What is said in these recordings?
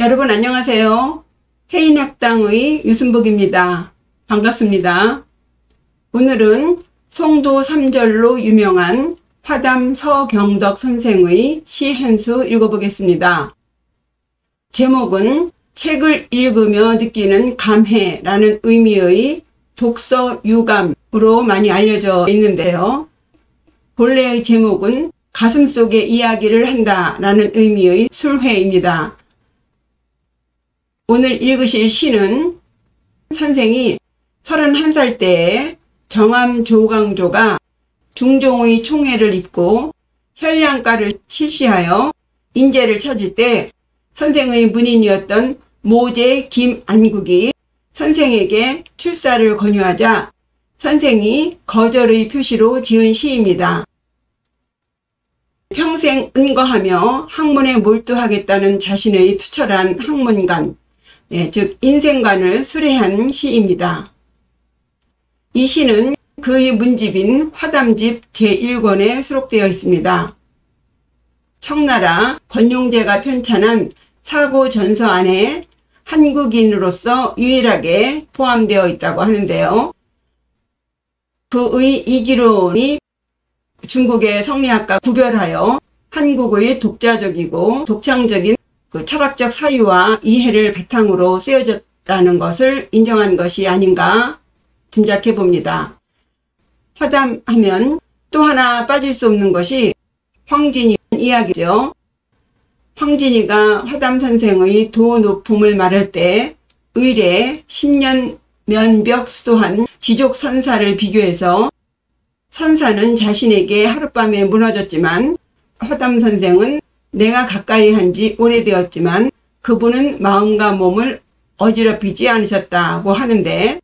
여러분 안녕하세요. 해인학당의 유순복입니다. 반갑습니다. 오늘은 송도 3절로 유명한 화담 서경덕 선생의 시 한 수 읽어보겠습니다. 제목은 책을 읽으며 느끼는 감회라는 의미의 독서 유감으로 많이 알려져 있는데요. 본래의 제목은 가슴 속의 이야기를 한다라는 의미의 술회입니다. 오늘 읽으실 시는 선생이 31살 때에 정암 조광조가 중종의 총애를 입고 혈량가를 실시하여 인재를 찾을 때 선생의 문인이었던 모제 김안국이 선생에게 출사를 권유하자 선생이 거절의 표시로 지은 시입니다. 평생 은거하며 학문에 몰두하겠다는 자신의 투철한 학문관, 즉 인생관을 수레한 시입니다. 이 시는 그의 문집인 화담집 제1권에 수록되어 있습니다. 청나라 권용제가 편찬한 사고전서 안에 한국인으로서 유일하게 포함되어 있다고 하는데요. 그의 이기론이 중국의 성리학과 구별하여 한국의 독자적이고 독창적인 철학적 사유와 이해를 바탕으로 쓰여졌다는 것을 인정한 것이 아닌가 짐작해 봅니다. 화담하면 또 하나 빠질 수 없는 것이 황진이 이야기죠. 황진이가 화담 선생의 도 높음을 말할 때 의례 10년 면벽 수도한 지족 선사를 비교해서 선사는 자신에게 하룻밤에 무너졌지만 화담 선생은 내가 가까이 한 지 오래되었지만 그분은 마음과 몸을 어지럽히지 않으셨다고 하는데,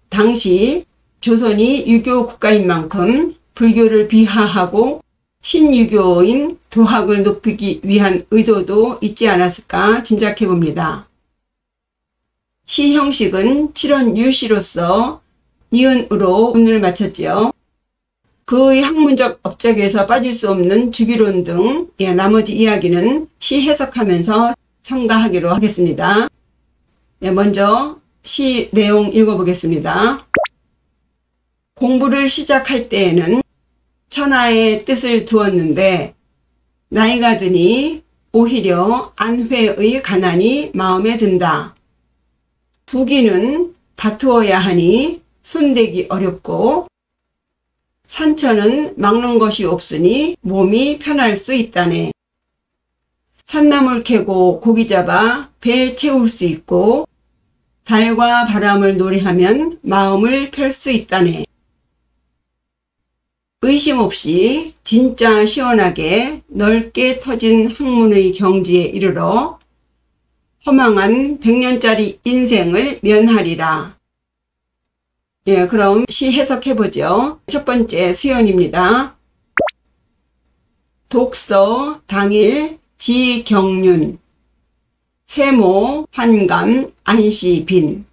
당시 조선이 유교 국가인 만큼 불교를 비하하고 신유교인 도학을 높이기 위한 의도도 있지 않았을까 짐작해 봅니다. 시 형식은 7원 유시로서 니은으로 운을 마쳤지요. 그의 학문적 업적에서 빠질 수 없는 주기론 등 나머지 이야기는 시 해석하면서 첨가하기로 하겠습니다. 먼저 시 내용 읽어보겠습니다. 공부를 시작할 때에는 천하의 뜻을 두었는데 나이가 드니 오히려 안회의 가난이 마음에 든다. 부귀는 다투어야 하니 손대기 어렵고 산천은 막는 것이 없으니 몸이 편할 수 있다네. 산나물 캐고 고기 잡아 배 채울 수 있고 달과 바람을 노래하면 마음을 펼 수 있다네. 의심 없이 진짜 시원하게 넓게 터진 학문의 경지에 이르러 허망한 100년짜리 인생을 면하리라. 그럼 시 해석해보죠. 첫 번째 수연입니다. 독서 당일 지경륜 세모 환감 안시빈.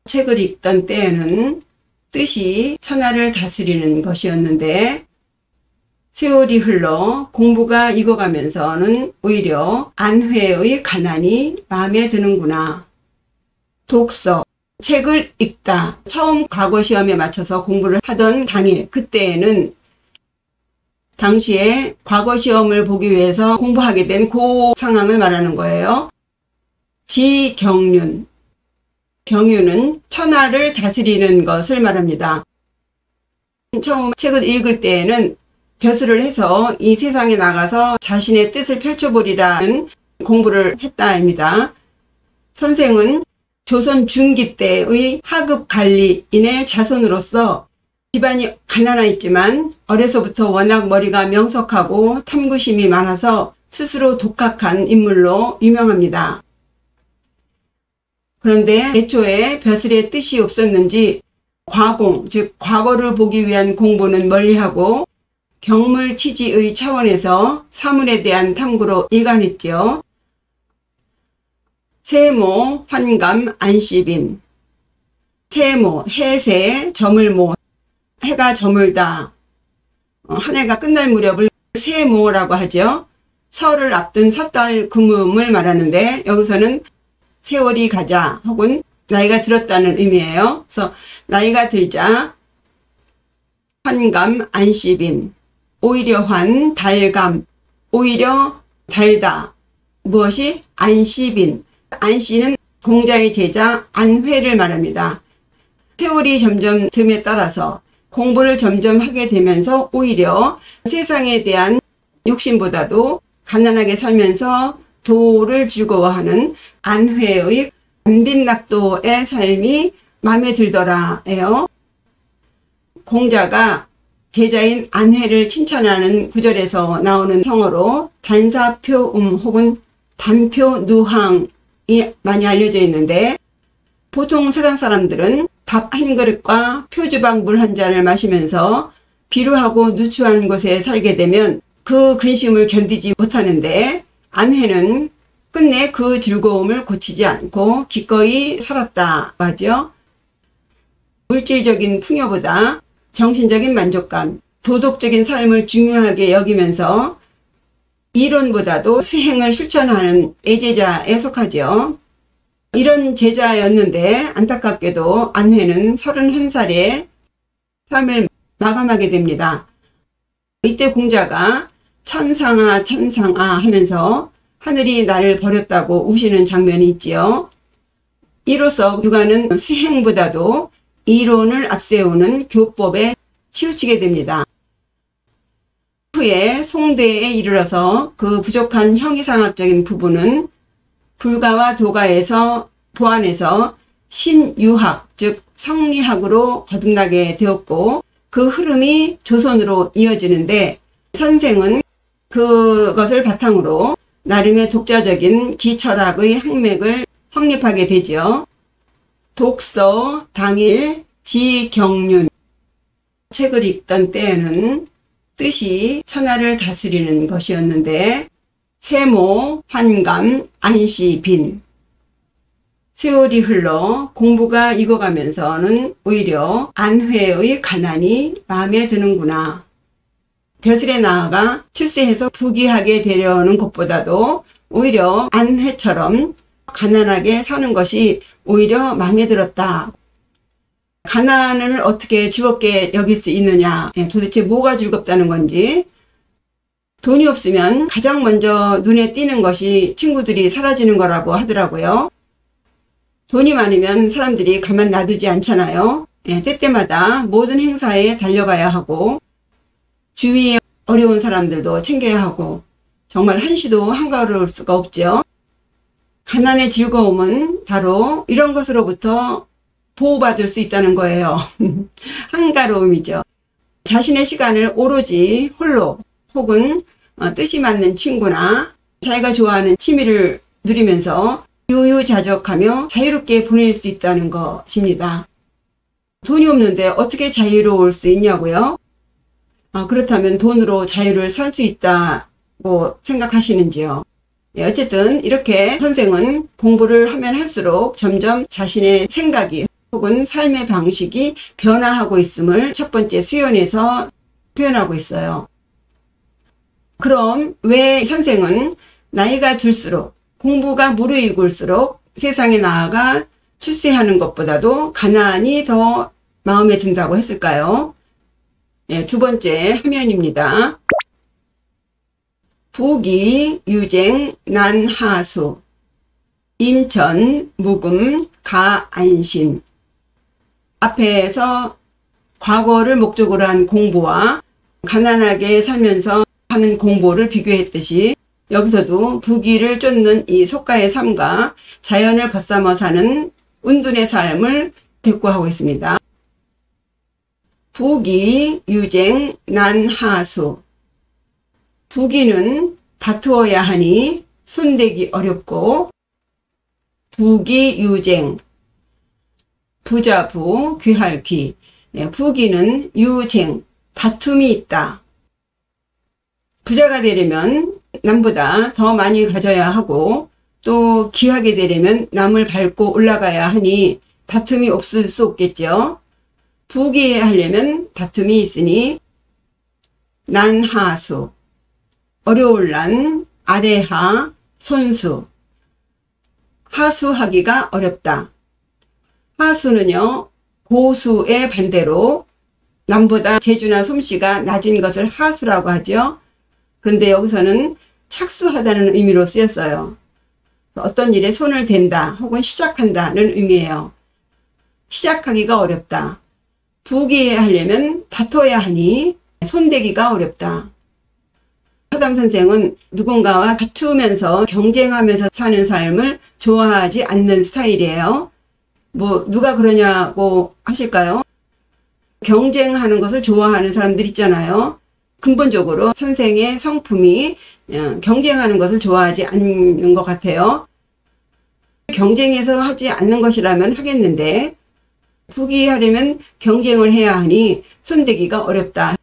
책을 읽던 때에는 뜻이 천하를 다스리는 것이었는데 세월이 흘러 공부가 익어가면서는 오히려 안회의 가난이 마음에 드는구나. 독서 책을 읽다. 처음 과거시험에 맞춰서 공부를 하던 당일, 그때에는 당시에 과거시험을 보기 위해서 공부하게 된 그 상황을 말하는 거예요. 지경륜. 경륜은 천하를 다스리는 것을 말합니다. 처음 책을 읽을 때에는 벼슬을 해서 이 세상에 나가서 자신의 뜻을 펼쳐보리라는 공부를 했다입니다. 선생은 조선 중기 때의 하급 관리인의 자손으로서 집안이 가난했지만 어려서부터 워낙 머리가 명석하고 탐구심이 많아서 스스로 독학한 인물로 유명합니다. 그런데 애초에 벼슬의 뜻이 없었는지 과공, 즉 과거를 보기 위한 공부는 멀리하고 경물치지의 차원에서 사물에 대한 탐구로 일관했죠. 세모 환감 안시빈. 세모 해세 저물모, 해가 저물다. 한 해가 끝날 무렵을 세모라고 하죠. 설을 앞둔 섣달 금음을 말하는데 여기서는 세월이 가자 혹은 나이가 들었다는 의미예요. 그래서 나이가 들자 환감 안시빈, 오히려 환 달감, 오히려 달다. 무엇이? 안시빈. 안시는 공자의 제자 안회를 말합니다. 세월이 점점 듦에 따라서 공부를 점점 하게 되면서 오히려 세상에 대한 욕심보다도 가난하게 살면서 도를 즐거워하는 안회의 안빈낙도의 삶이 마음에 들더라예요. 공자가 제자인 안회를 칭찬하는 구절에서 나오는 성어로 단사표음 혹은 단표누항이 많이 알려져 있는데, 보통 세상 사람들은 밥 한 그릇과 표주박 물 한 잔을 마시면서 비루하고 누추한 곳에 살게 되면 그 근심을 견디지 못하는데, 안회는 끝내 그 즐거움을 고치지 않고 기꺼이 살았다 하죠. 물질적인 풍요보다 정신적인 만족감, 도덕적인 삶을 중요하게 여기면서 이론보다도 수행을 실천하는 애제자에 속하죠. 이런 제자였는데 안타깝게도 안회는 31살에 삶을 마감하게 됩니다. 이때 공자가 천상아 천상아 하면서 하늘이 나를 버렸다고 우시는 장면이 있지요. 이로써 유가는 수행보다도 이론을 앞세우는 교법에 치우치게 됩니다. 후에 송대에 이르러서 그 부족한 형이상학적인 부분은 불가와 도가에서 보완해서 신유학, 즉 성리학으로 거듭나게 되었고, 그 흐름이 조선으로 이어지는데 선생은 그것을 바탕으로 나름의 독자적인 기철학의 학맥을 확립하게 되죠. 독서, 당일, 지경륜. 책을 읽던 때에는 뜻이 천하를 다스리는 것이었는데 세모, 환감, 안시, 빈. 세월이 흘러 공부가 익어가면서는 오히려 안회의 가난이 마음에 드는구나. 벼슬에 나아가 출세해서 부귀하게 되려는 것보다도 오히려 안회처럼 가난하게 사는 것이 오히려 마음에 들었다. 가난을 어떻게 즐겁게 여길 수 있느냐, 도대체 뭐가 즐겁다는 건지. 돈이 없으면 가장 먼저 눈에 띄는 것이 친구들이 사라지는 거라고 하더라고요. 돈이 많으면 사람들이 가만 놔두지 않잖아요. 때때마다 모든 행사에 달려가야 하고 주위에 어려운 사람들도 챙겨야 하고 정말 한시도 한가로울 수가 없죠. 가난의 즐거움은 바로 이런 것으로부터 보호받을 수 있다는 거예요. 한가로움이죠. 자신의 시간을 오로지 홀로 혹은 뜻이 맞는 친구나 자기가 좋아하는 취미를 누리면서 유유자적하며 자유롭게 보낼 수 있다는 것입니다. 돈이 없는데 어떻게 자유로울 수 있냐고요? 그렇다면 돈으로 자유를 살 수 있다고 생각하시는지요? 어쨌든 이렇게 선생은 공부를 하면 할수록 점점 자신의 생각이 혹은 삶의 방식이 변화하고 있음을 첫 번째 수연에서 표현하고 있어요. 그럼 왜 선생은 나이가 들수록 공부가 무르익을수록 세상에 나아가 출세하는 것보다도 가난이 더 마음에 든다고 했을까요? 두 번째 화면입니다. 부기, 유쟁, 난하수, 임천, 묵음, 가안신. 앞에서 과거를 목적으로 한 공부와 가난하게 살면서 하는 공부를 비교했듯이 여기서도 부귀를 쫓는 이 속가의 삶과 자연을 벗삼아 사는 운둔의 삶을 대꾸하고 있습니다. 부귀, 유쟁, 난하수. 부귀는 다투어야 하니 손대기 어렵고, 부귀, 유쟁, 부자부, 귀할 귀. 부귀는 유쟁, 다툼이 있다. 부자가 되려면 남보다 더 많이 가져야 하고 또 귀하게 되려면 남을 밟고 올라가야 하니 다툼이 없을 수 없겠죠. 부귀하려면 다툼이 있으니 난하수, 어려울 난, 아래하, 손수. 하수하기가 어렵다. 하수는요, 고수의 반대로 남보다 재주나 솜씨가 낮은 것을 하수라고 하죠. 그런데 여기서는 착수하다는 의미로 쓰였어요. 어떤 일에 손을 댄다 혹은 시작한다는 의미예요. 시작하기가 어렵다. 부귀하려면 다퉈야 하니 손대기가 어렵다. 사담 선생은 누군가와 다투면서 경쟁하면서 사는 삶을 좋아하지 않는 스타일이에요. 누가 그러냐고 하실까요? 경쟁하는 것을 좋아하는 사람들 있잖아요. 근본적으로 선생의 성품이 경쟁하는 것을 좋아하지 않는 것 같아요. 경쟁해서 하지 않는 것이라면 하겠는데 부귀하려면 경쟁을 해야 하니 손대기가 어렵다.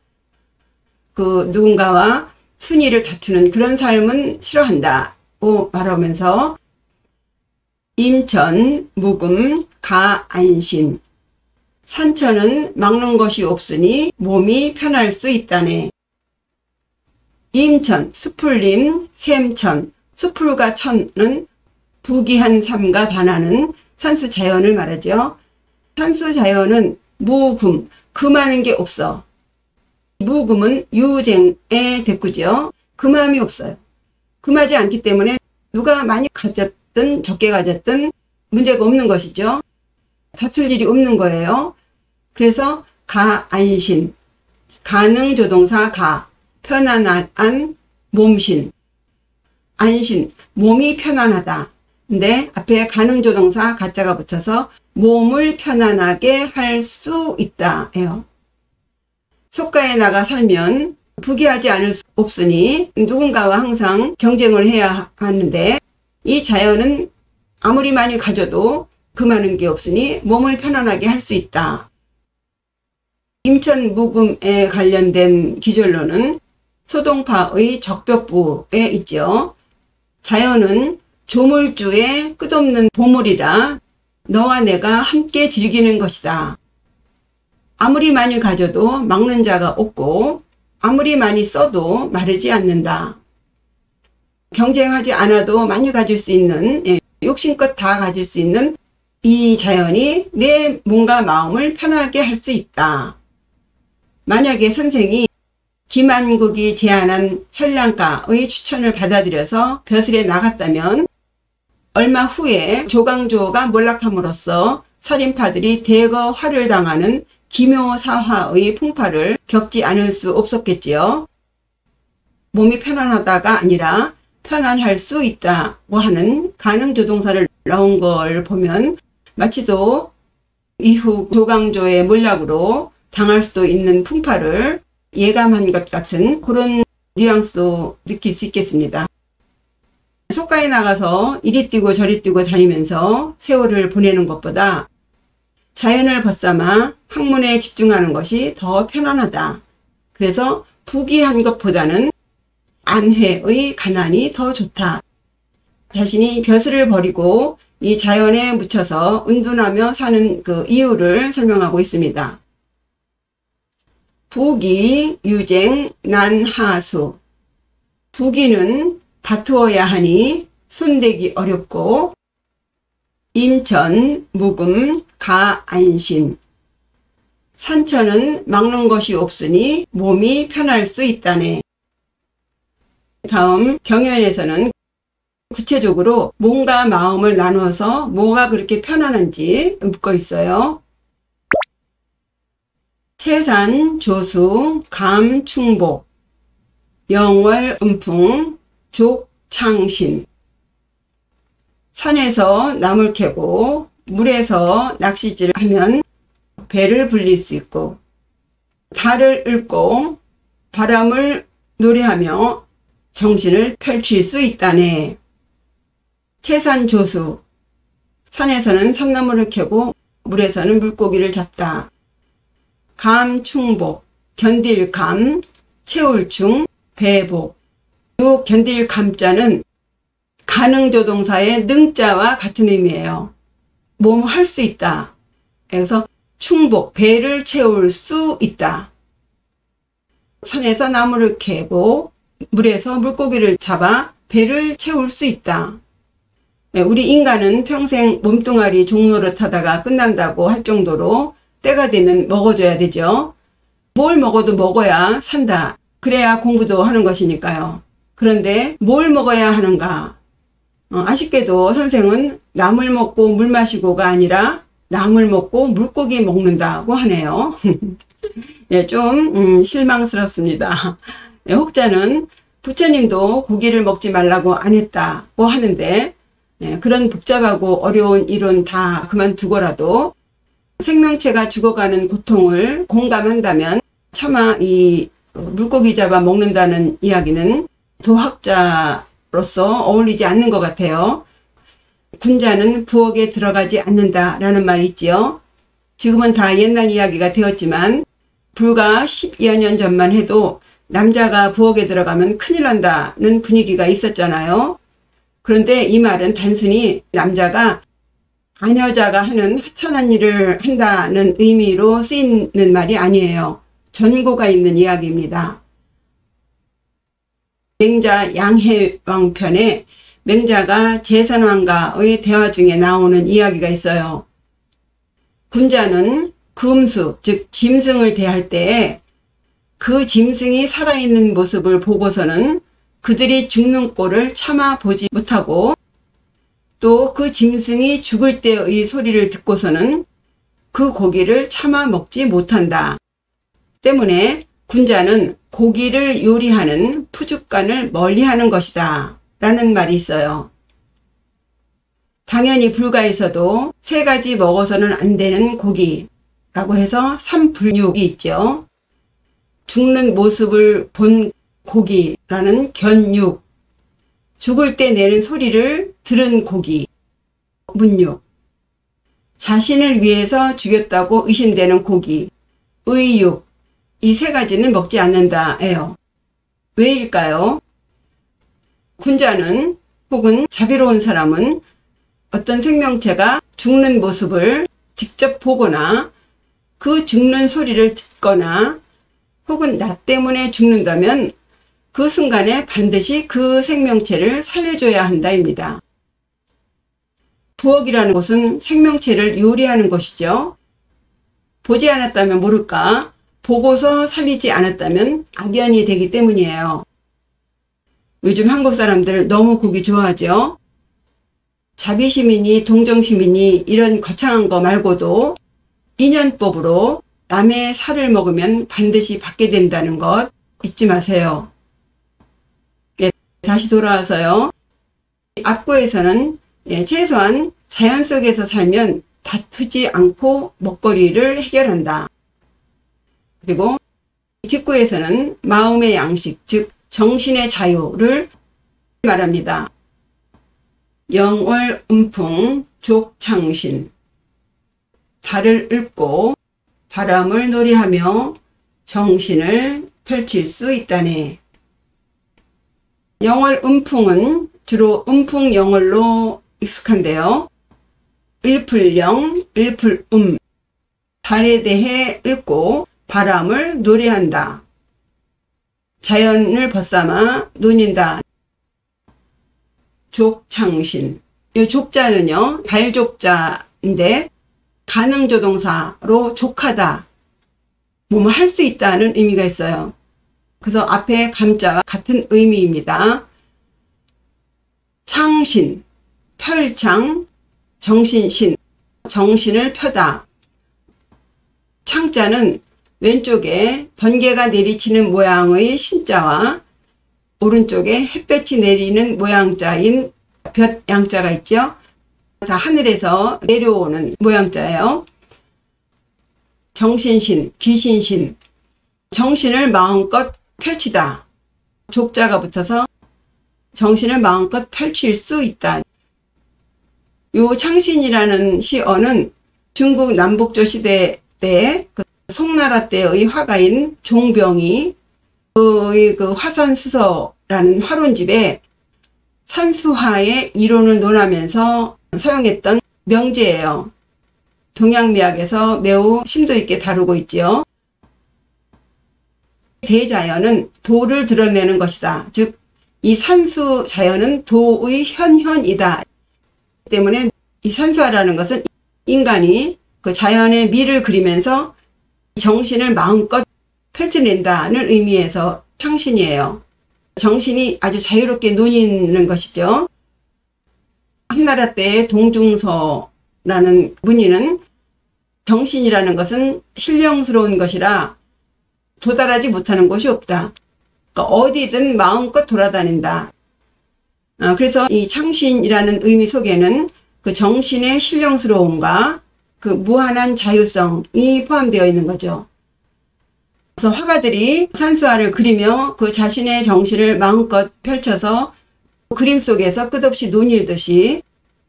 누군가와 순위를 다투는 그런 삶은 싫어한다고 말하면서 임천, 묵음, 가, 안신. 산천은 막는 것이 없으니 몸이 편할 수 있다네. 임천, 수풀림, 샘천, 수풀과 천은 부귀한 삶과 반하는 산수 자연을 말하죠. 산수 자연은 무금, 금하는 게 없어. 무금은 유쟁의 대꾸죠. 금함이 없어요. 금하지 않기 때문에 누가 많이 가졌든 적게 가졌든 문제가 없는 것이죠. 다툴 일이 없는 거예요. 그래서 가, 안신. 가능조동사 가, 편안한 몸신. 안신, 몸이 편안하다. 근데 앞에 가능조동사 가자가 붙어서 몸을 편안하게 할 수 있다 예요. 속가에 나가 살면 부귀하지 않을 수 없으니 누군가와 항상 경쟁을 해야 하는데 이 자연은 아무리 많이 가져도 금하는 게 없으니 몸을 편안하게 할 수 있다. 임천무금에 관련된 기절로는 소동파의 적벽부에 있죠. 자연은 조물주의 끝없는 보물이라 너와 내가 함께 즐기는 것이다. 아무리 많이 가져도 막는 자가 없고 아무리 많이 써도 마르지 않는다. 경쟁하지 않아도 많이 가질 수 있는 욕심껏 다 가질 수 있는 이 자연이 내 몸과 마음을 편하게 할 수 있다. 만약에 선생이 김한국이 제안한 현량가의 추천을 받아들여서 벼슬에 나갔다면 얼마 후에 조광조가 몰락함으로써 살인파들이 대거 화를 당하는 기묘사화의 풍파를 겪지 않을 수 없었겠지요. 몸이 편안하다가 아니라 편안할 수 있다고 하는 가능조동사를 넣은 걸 보면 마치도 이후 조광조의 몰락으로 당할 수도 있는 풍파를 예감한 것 같은 그런 뉘앙스도 느낄 수 있겠습니다. 속가에 나가서 이리 뛰고 저리 뛰고 다니면서 세월을 보내는 것보다 자연을 벗삼아 학문에 집중하는 것이 더 편안하다. 그래서 부귀한 것보다는 안회의 가난이 더 좋다. 자신이 벼슬을 버리고 이 자연에 묻혀서 은둔하며 사는 그 이유를 설명하고 있습니다. 부귀, 유쟁, 난하수. 부귀는 다투어야 하니 손대기 어렵고 임천, 묵음, 가, 안신. 산천은 막는 것이 없으니 몸이 편할 수 있다네. 다음 경연에서는 구체적으로 몸과 마음을 나누어서 뭐가 그렇게 편안한지 묻고 있어요. 채산, 조수, 감, 충복, 영월, 음풍, 족, 창신. 산에서 나물 캐고 물에서 낚시질을 하면 배를 불릴 수 있고 달을 읊고 바람을 노래하며 정신을 펼칠 수 있다네. 채산, 조수. 산에서는 산나물을 캐고 물에서는 물고기를 잡다. 감, 충복. 견딜 감, 채울 충, 배복. 요 견딜 감자는 가능조동사의 능자와 같은 의미예요. 몸 할 수 있다. 그래서 충복, 배를 채울 수 있다. 산에서 나무를 캐고 물에서 물고기를 잡아 배를 채울 수 있다. 우리 인간은 평생 몸뚱아리 종노릇 하다가 끝난다고 할 정도로 때가 되면 먹어줘야 되죠. 뭘 먹어도 먹어야 산다. 그래야 공부도 하는 것이니까요. 그런데 뭘 먹어야 하는가? 아쉽게도 선생은 나물 먹고 물 마시고가 아니라 나물 먹고 물고기 먹는다고 하네요. 예, 좀 실망스럽습니다. 예, 혹자는 부처님도 고기를 먹지 말라고 안 했다고 하는데, 예, 그런 복잡하고 어려운 이론 다 그만두고라도 생명체가 죽어가는 고통을 공감한다면 차마 이 물고기 잡아 먹는다는 이야기는 도학자로서 어울리지 않는 것 같아요. 군자는 부엌에 들어가지 않는다라는 말이 있지요. 지금은 다 옛날 이야기가 되었지만 불과 10여 년 전만 해도 남자가 부엌에 들어가면 큰일 난다는 분위기가 있었잖아요. 그런데 이 말은 단순히 남자가 아녀자가 하는 하찮은 일을 한다는 의미로 쓰이는 말이 아니에요. 전고가 있는 이야기입니다. 맹자 양해왕편에 맹자가 제선왕과의 대화 중에 나오는 이야기가 있어요. 군자는 금수, 즉 짐승을 대할 때에 그 짐승이 살아있는 모습을 보고서는 그들이 죽는 꼴을 참아 보지 못하고 또 그 짐승이 죽을 때의 소리를 듣고서는 그 고기를 참아 먹지 못한다. 때문에 군자는 고기를 요리하는 푸죽간을 멀리하는 것이다 라는 말이 있어요. 당연히 불가에서도 세 가지 먹어서는 안 되는 고기라고 해서 삼불육이 있죠. 죽는 모습을 본 고기라는 견육, 죽을 때 내는 소리를 들은 고기, 문육, 자신을 위해서 죽였다고 의심되는 고기, 의육, 이 세 가지는 먹지 않는다예요. 왜일까요? 군자는 혹은 자비로운 사람은 어떤 생명체가 죽는 모습을 직접 보거나 그 죽는 소리를 듣거나 혹은 나 때문에 죽는다면 그 순간에 반드시 그 생명체를 살려줘야 한다입니다. 부엌이라는 곳은 생명체를 요리하는 곳이죠. 보지 않았다면 모를까, 보고서 살리지 않았다면 악연이 되기 때문이에요. 요즘 한국 사람들 너무 고기 좋아하죠. 자비시민이 동정시민이 이런 거창한 거 말고도 인연법으로 남의 살을 먹으면 반드시 받게 된다는 것 잊지 마세요. 예, 다시 돌아와서요. 압구에서는 최소한 자연 속에서 살면 다투지 않고 먹거리를 해결한다. 그리고 뒷구에서는 마음의 양식, 즉 정신의 자유를 말합니다. 영월음풍 족창신, 달을 읊고 바람을 노래하며 정신을 펼칠 수 있다네. 영월음풍은 주로 음풍영월로 익숙한데요. 읊을영, 읊을음, 달에 대해 읊고 바람을 노래한다. 자연을 벗삼아 논인다. 족창신. 이 족자는요, 발족자인데 가능조동사로 족하다. 뭐뭐 할 수 있다는 의미가 있어요. 그래서 앞에 감자와 같은 의미입니다. 창신, 펼창, 정신신, 정신을 펴다. 창자는 왼쪽에 번개가 내리치는 모양의 신자와 오른쪽에 햇볕이 내리는 모양자인 볕 양자가 있죠. 다 하늘에서 내려오는 모양자예요. 정신신, 귀신신, 정신을 마음껏 펼치다. 족자가 붙어서 정신을 마음껏 펼칠 수 있다. 요 창신이라는 시어는 중국 남북조 시대 때 그 송나라 때의 화가인 종병이 그 화산수서라는 화론집에 산수화의 이론을 논하면서 사용했던 명제예요. 동양미학에서 매우 심도 있게 다루고 있지요. 대자연은 도를 드러내는 것이다. 즉 이 산수 자연은 도의 현현이다. 때문에 이 산수화라는 것은 인간이 그 자연의 미를 그리면서 정신을 마음껏 펼쳐낸다는 의미에서 창신이에요. 정신이 아주 자유롭게 논이는 것이죠. 한나라 때의 동중서라는 문의는 정신이라는 것은 신령스러운 것이라 도달하지 못하는 곳이 없다. 그러니까 어디든 마음껏 돌아다닌다. 그래서 이 창신이라는 의미 속에는 그 정신의 신령스러움과 그 무한한 자유성이 포함되어 있는 거죠. 그래서 화가들이 산수화를 그리며 그 자신의 정신을 마음껏 펼쳐서 그림 속에서 끝없이 논일듯이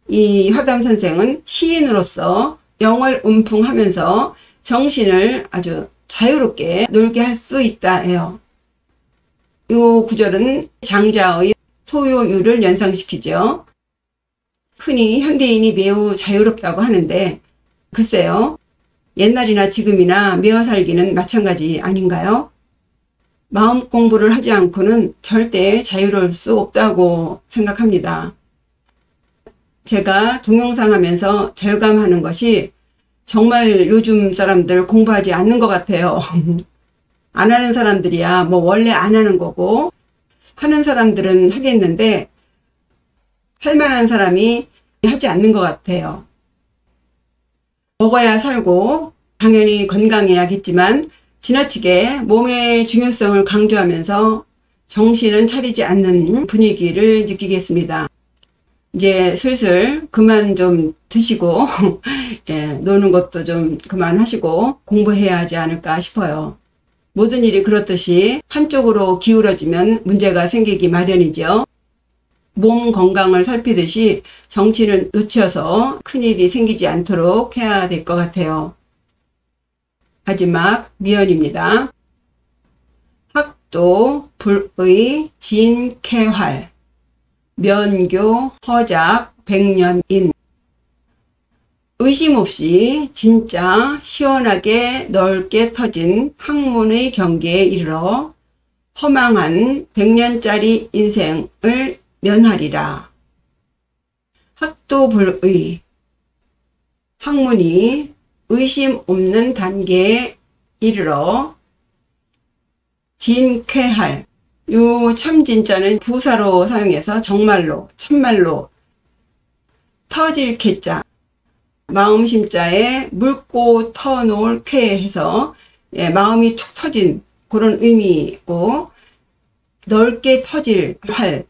이 화담 선생은 시인으로서 영월 음풍하면서 정신을 아주 자유롭게 놀게 할 수 있다 해요. 이 구절은 장자의 소요율을 연상시키죠. 흔히 현대인이 매우 자유롭다고 하는데 글쎄요. 옛날이나 지금이나 매어 살기는 마찬가지 아닌가요? 마음 공부를 하지 않고는 절대 자유로울 수 없다고 생각합니다. 제가 동영상 하면서 절감하는 것이 정말 요즘 사람들 공부하지 않는 것 같아요. 안 하는 사람들이야 뭐 원래 안 하는 거고 하는 사람들은 하겠는데 할 만한 사람이 하지 않는 것 같아요. 먹어야 살고 당연히 건강해야겠지만 지나치게 몸의 중요성을 강조하면서 정신은 차리지 않는 분위기를 느끼겠습니다. 이제 슬슬 그만 좀 드시고 예, 노는 것도 좀 그만하시고 공부해야 하지 않을까 싶어요. 모든 일이 그렇듯이 한쪽으로 기울어지면 문제가 생기기 마련이죠. 몸 건강을 살피듯이 정신을 놓쳐서 큰일이 생기지 않도록 해야 될 것 같아요. 마지막 미연입니다. 학도 불의 진쾌활 면교 허작 백년인. 의심 없이 진짜 시원하게 넓게 터진 학문의 경계에 이르러 허망한 100년짜리 인생을 면하리라. 학도불의. 학문이 의심 없는 단계에 이르러 진쾌할. 요 참진자는 부사로 사용해서 정말로, 참말로 터질 쾌자. 마음심자에 묽고 터놓을 쾌해서 예, 마음이 툭 터진 그런 의미고 넓게 터질 활.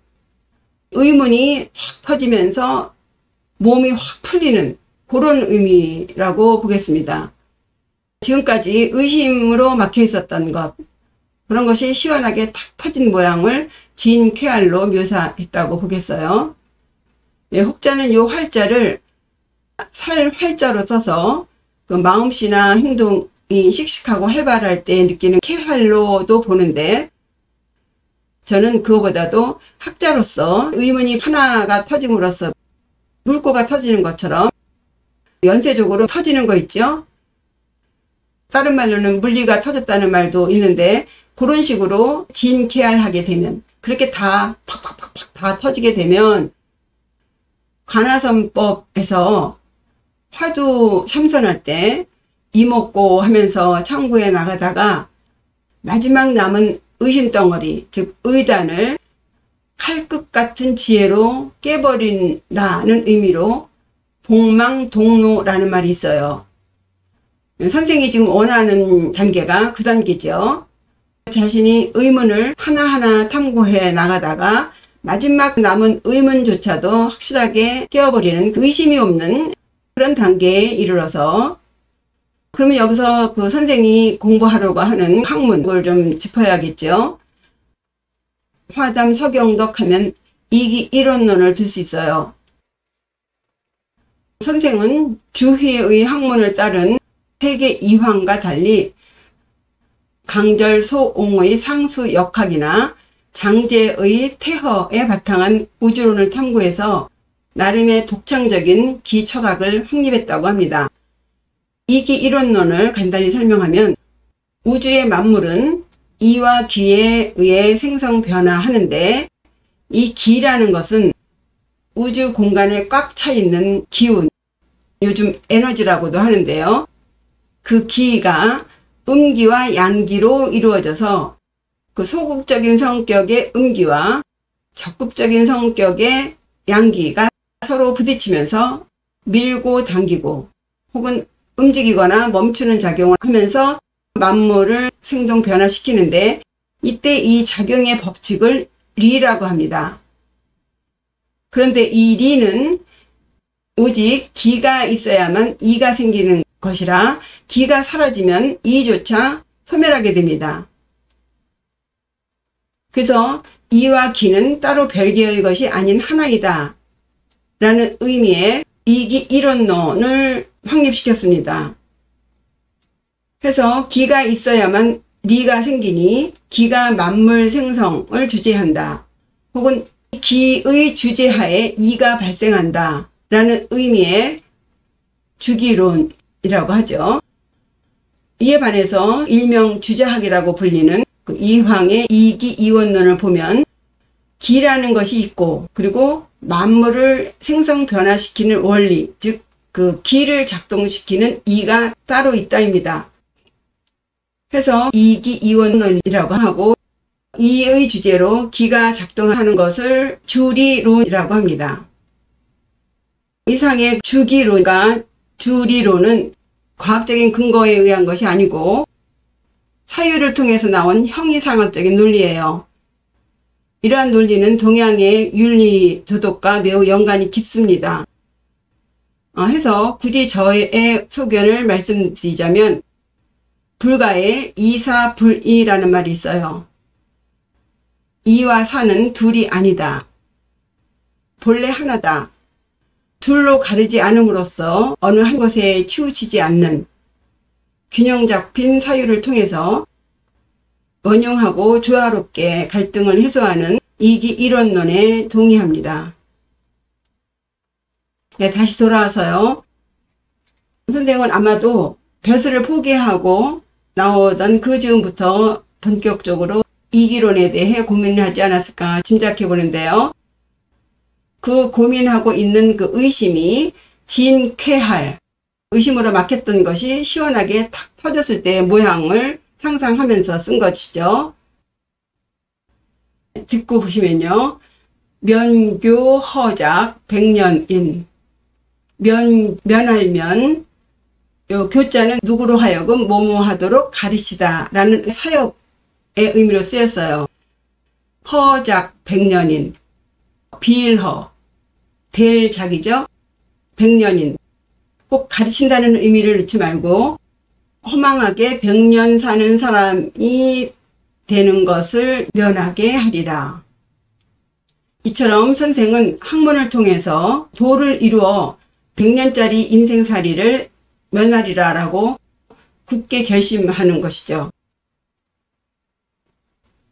의문이 확 터지면서 몸이 확 풀리는 그런 의미라고 보겠습니다. 지금까지 의심으로 막혀 있었던 것, 그런 것이 시원하게 탁 터진 모양을 진쾌활로 묘사했다고 보겠어요. 예, 혹자는 요 활자를 살 활자로 써서 그 마음씨나 행동이 씩씩하고 활발할 때 느끼는 쾌활로도 보는데 저는 그거보다도 학자로서 의문이 하나가 터짐으로써 물고가 터지는 것처럼 연쇄적으로 터지는 거 있죠. 다른 말로는 물리가 터졌다는 말도 있는데 그런 식으로 진쾌활하게 되면 그렇게 다 팍팍팍팍 다 터지게 되면 관아선법에서 화두 참선할 때 이먹고 하면서 창구에 나가다가 마지막 남은 의심덩어리 즉 의단을 칼끝 같은 지혜로 깨버린다는 의미로 복망동로라는 말이 있어요. 선생이 지금 원하는 단계가 그 단계죠. 자신이 의문을 하나하나 탐구해 나가다가 마지막 남은 의문조차도 확실하게 깨어버리는 의심이 없는 그런 단계에 이르러서 그러면 여기서 그 선생이 공부하려고 하는 학문을 좀 짚어야겠죠. 화담 서경덕 하면 이기 일원론을 들 수 있어요. 선생은 주희의 학문을 따른 세계 이황과 달리 강절소옹의 상수역학이나 장제의 태허에 바탕한 우주론을 탐구해서 나름의 독창적인 기철학을 확립했다고 합니다. 이기 일원론을 간단히 설명하면 우주의 만물은 이와 기에 의해 생성 변화하는데 이 기라는 것은 우주 공간에 꽉 차 있는 기운, 요즘 에너지라고도 하는데요. 그 기가 음기와 양기로 이루어져서 그 소극적인 성격의 음기와 적극적인 성격의 양기가 서로 부딪히면서 밀고 당기고 혹은 움직이거나 멈추는 작용을 하면서 만물을 생동 변화시키는데, 이때 이 작용의 법칙을 리라고 합니다. 그런데 이 리는 오직 기가 있어야만 이가 생기는 것이라 기가 사라지면 이조차 소멸하게 됩니다. 그래서 이와 기는 따로 별개의 것이 아닌 하나이다 라는 의미의 이기 일원론을 확립시켰습니다. 그래서 기가 있어야만 리가 생기니 기가 만물 생성을 주재한다, 혹은 기의 주재하에 이가 발생한다 라는 의미의 주기론이라고 하죠. 이에 반해서 일명 주자학이라고 불리는 그 이황의 이기이원론을 보면 기라는 것이 있고, 그리고 만물을 생성 변화시키는 원리, 즉 그 기를 작동시키는 이가 따로 있다입니다. 그래서 이기이원론이라고 하고, 이의 주제로 기가 작동하는 것을 주리론이라고 합니다. 이상의 주기론과 주리론은 과학적인 근거에 의한 것이 아니고 사유를 통해서 나온 형이상학적인 논리예요. 이러한 논리는 동양의 윤리 도덕과 매우 연관이 깊습니다. 해서 굳이 저의 소견을 말씀드리자면, 불가에 이사불이라는 말이 있어요. 이와 사는 둘이 아니다. 본래 하나다. 둘로 가르지 않음으로써 어느 한 것에 치우치지 않는 균형 잡힌 사유를 통해서 원용하고 조화롭게 갈등을 해소하는 이기일원론에 동의합니다. 네, 다시 돌아와서요. 선생은 아마도 벼슬을 포기하고 나오던 그 즈음부터 본격적으로 이기론에 대해 고민을 하지 않았을까 짐작해 보는데요. 그 고민하고 있는 그 의심이 진쾌할, 의심으로 막혔던 것이 시원하게 탁 터졌을 때의 모양을 상상하면서 쓴 것이죠. 듣고 보시면요. 면교 허작 백년인. 면할면, 요 교자는 누구로 하여금 뭐뭐하도록 가르치다 라는 사역의 의미로 쓰였어요. 허작 백년인. 비일허, 대일작이죠. 백년인, 꼭 가르친다는 의미를 넣지 말고 허망하게 100년 사는 사람이 되는 것을 면하게 하리라. 이처럼 선생은 학문을 통해서 도를 이루어 100년짜리 인생살이를 면하리라 라고 굳게 결심하는 것이죠.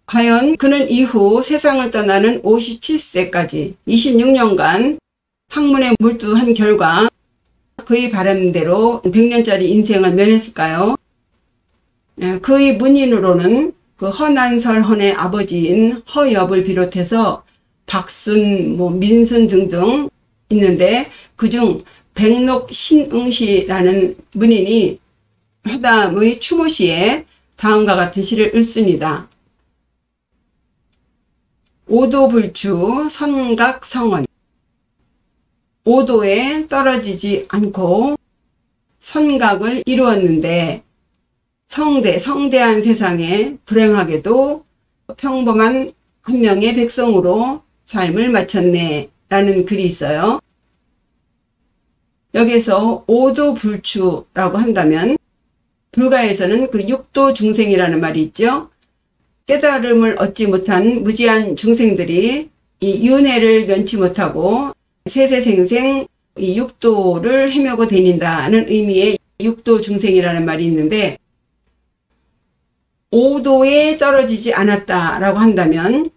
과연 그는 이후 세상을 떠나는 57세까지 26년간 학문에 몰두한 결과 그의 바람대로 100년짜리 인생을 면했을까요? 그의 문인으로는 그 허난설헌의 아버지인 허엽을 비롯해서 박순, 민순 등등 있는데, 그중 백록신응시라는 문인이 화담의 추모시에 다음과 같은 시를 읊습니다. 오도불추 선각성원. 오도에 떨어지지 않고 선각을 이루었는데 성대한 세상에 불행하게도 평범한 한 명의 백성으로 삶을 마쳤네 라는 글이 있어요. 여기서 오도불추라고 한다면 불가에서는 그 육도 중생이라는 말이 있죠. 깨달음을 얻지 못한 무지한 중생들이 이 윤회를 면치 못하고 세세생생 이 육도를 헤매고 다닌다는 의미의 육도 중생이라는 말이 있는데, 오도에 떨어지지 않았다라고 한다면,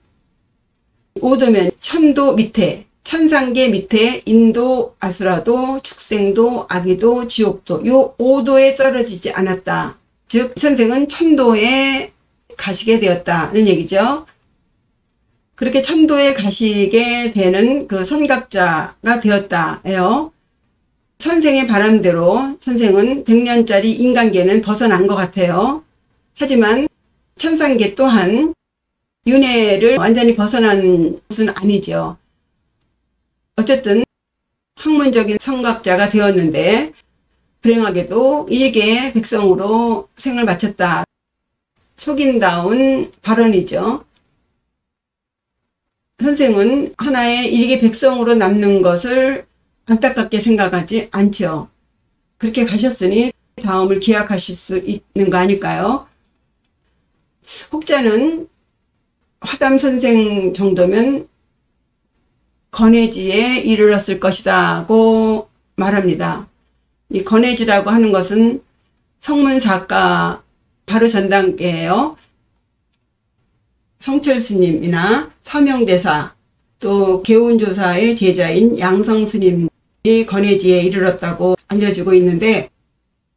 오도면 천도 밑에, 천상계 밑에 인도, 아수라도, 축생도, 아기도, 지옥도, 요 오도에 떨어지지 않았다. 즉 선생은 천도에 가시게 되었다는 얘기죠. 그렇게 천도에 가시게 되는 그 선각자가 되었다예요. 선생의 바람대로 선생은 100년짜리 인간계는 벗어난 것 같아요. 하지만 천상계 또한 윤회를 완전히 벗어난 것은 아니죠. 어쨌든 학문적인 선각자가 되었는데 불행하게도 일개 백성으로 생을 마쳤다. 속인다운 발언이죠. 선생은 하나의 일개 백성으로 남는 것을 안타깝게 생각하지 않죠. 그렇게 가셨으니 다음을 기약하실 수 있는 거 아닐까요? 혹자는 화담 선생 정도면 건해지에 이르렀을 것이라고 말합니다. 이 건해지라고 하는 것은 성문사가 바로 전 단계예요. 성철스님이나 사명대사 또 개운조사의 제자인 양성스님이 건해지에 이르렀다고 알려지고 있는데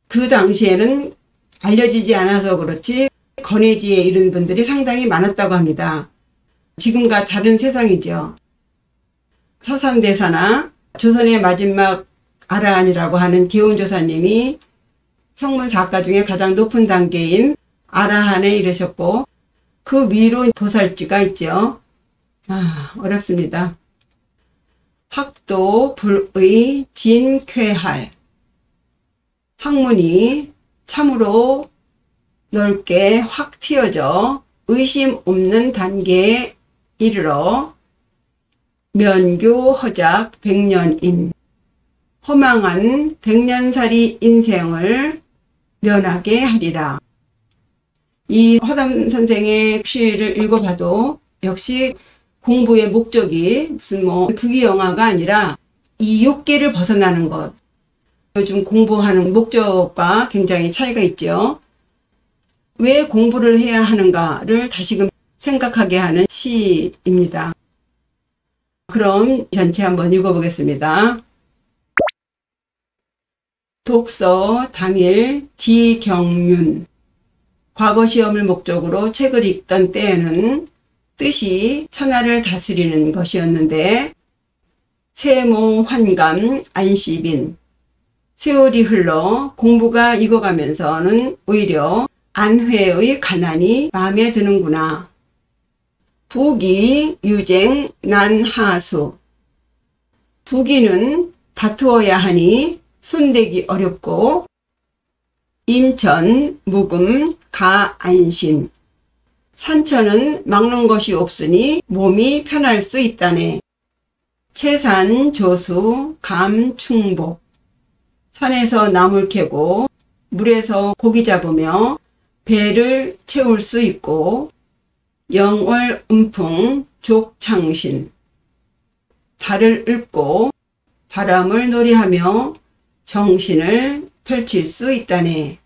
그 당시에는 알려지지 않아서 그렇지 건해지에 이른 분들이 상당히 많았다고 합니다. 지금과 다른 세상이죠. 서산대사나 조선의 마지막 아라한이라고 하는 개운조사님이 성문사가 중에 가장 높은 단계인 아라한에 이르셨고 그 위로 보살지가 있죠. 어렵습니다. 학도 불의 진쾌할. 학문이 참으로 넓게 확 튀어져 의심 없는 단계에 이르러 면교허작 백년인 허망한 백년살이 인생을 면하게 하리라. 이 화담 선생의 시를 읽어봐도 역시 공부의 목적이 무슨 부귀영화가 아니라 이 욕계를 벗어나는 것. 요즘 공부하는 목적과 굉장히 차이가 있죠. 왜 공부를 해야 하는가를 다시금 생각하게 하는 시입니다. 그럼 전체 한번 읽어보겠습니다. 독서 당일 지경륜. 과거 시험을 목적으로 책을 읽던 때에는 뜻이 천하를 다스리는 것이었는데 세모 환감 안시빈. 세월이 흘러 공부가 익어가면서는 오히려 안회의 가난이 마음에 드는구나. 부기 유쟁 난하수. 부기는 다투어야 하니 손대기 어렵고 임천 묵음 가안신. 산천은 막는 것이 없으니 몸이 편할 수 있다네. 채산 조수 감충복. 산에서 나물 캐고 물에서 고기 잡으며 배를 채울 수 있고 영월 음풍 족창신. 달을 읊고 바람을 놀이하며 정신을 펼칠 수 있다네.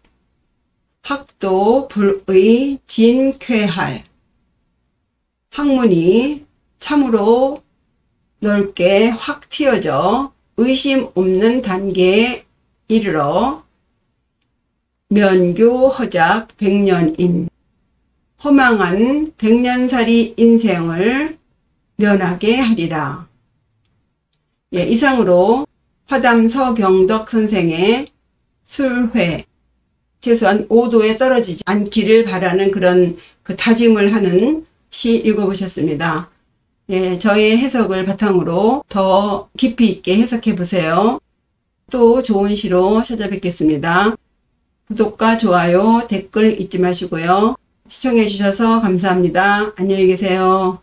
학도 불의 진쾌할. 학문이 참으로 넓게 확 튀어져 의심 없는 단계에 이르러 면교허작 백년인. 허망한 백년살이 인생을 면하게 하리라. 이상으로 화담 서경덕 선생의 술회, 최소한 5도에 떨어지지 않기를 바라는 그런 다짐을 하는 시 읽어보셨습니다. 저의 해석을 바탕으로 더 깊이 있게 해석해 보세요. 또 좋은 시로 찾아뵙겠습니다. 구독과 좋아요, 댓글 잊지 마시고요. 시청해 주셔서 감사합니다. 안녕히 계세요.